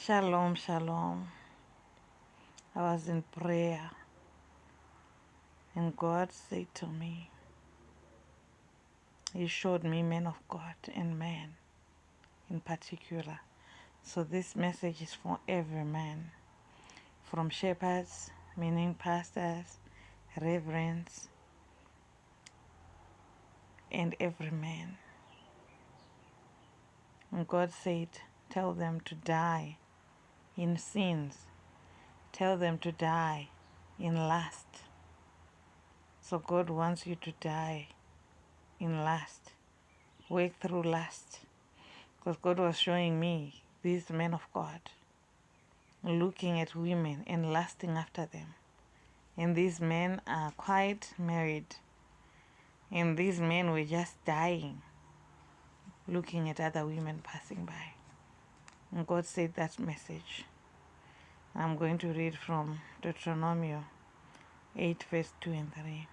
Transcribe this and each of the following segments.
Shalom, shalom. I was in prayer and God said to me, He showed me men of God and man in particular. So this message is for every man, from shepherds, meaning pastors, reverends, and every man. And God said, tell them to die in sins. Tell them to die in lust. So God wants you to die in lust. Work through lust. Because God was showing me these men of God looking at women and lusting after them. And these men are quite married. And these men were just dying, looking at other women passing by. And God said that message. I'm going to read from Deuteronomy 8, verse 2 and 3.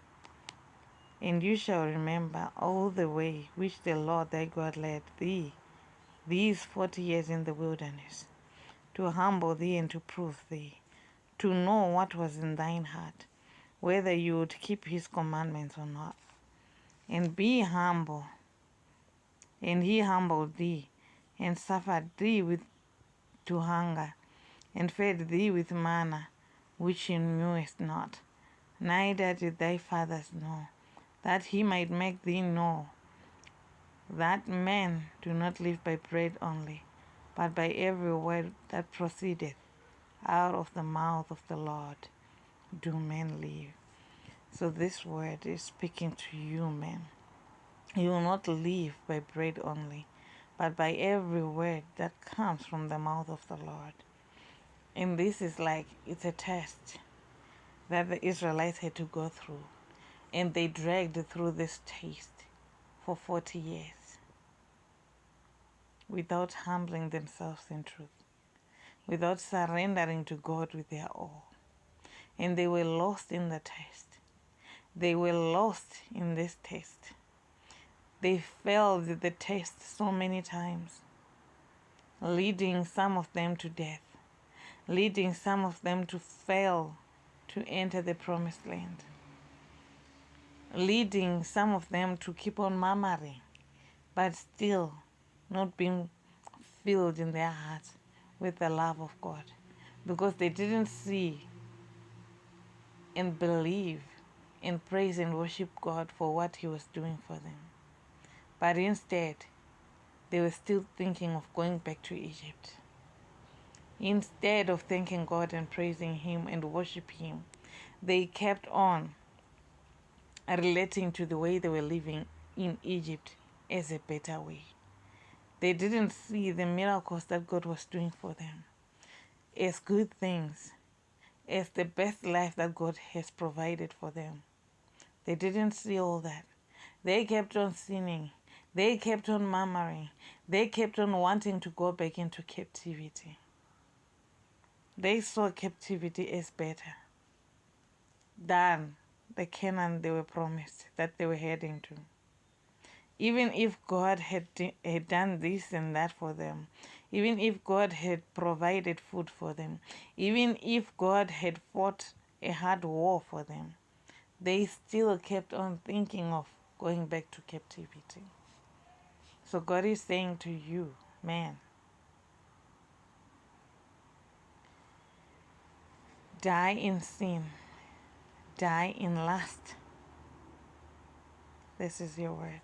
And you shall remember all the way which the Lord thy God led thee these 40 years in the wilderness, to humble thee and to prove thee, to know what was in thine heart, whether you would keep his commandments or not. And be humble. And he humbled thee, and suffered thee to hunger, and fed thee with manna, which you knewest not, neither did thy fathers know, that he might make thee know that men do not live by bread only, but by every word that proceedeth out of the mouth of the Lord do men live. So this word is speaking to you, men. You will not live by bread only, but by every word that comes from the mouth of the Lord. And this is like, it's a test that the Israelites had to go through. And they dragged through this test for 40 years without humbling themselves in truth, without surrendering to God with their all. And they were lost in the test. They were lost in this test. They failed the test so many times, leading some of them to death, leading some of them to fail to enter the promised land, leading some of them to keep on murmuring, but still not being filled in their hearts with the love of God, because they didn't see and believe and praise and worship God for what He was doing for them. But instead, they were still thinking of going back to Egypt. Instead of thanking God and praising Him and worshiping Him, they kept on relating to the way they were living in Egypt as a better way. They didn't see the miracles that God was doing for them as good things, as the best life that God has provided for them. They didn't see all that. They kept on sinning. They kept on murmuring. They kept on wanting to go back into captivity. They saw captivity as better than the Canaan they were promised that they were heading to. Even if God had done this and that for them, even if God had provided food for them, even if God had fought a hard war for them, they still kept on thinking of going back to captivity. So God is saying to you, man, die in sin, die in lust. This is your word.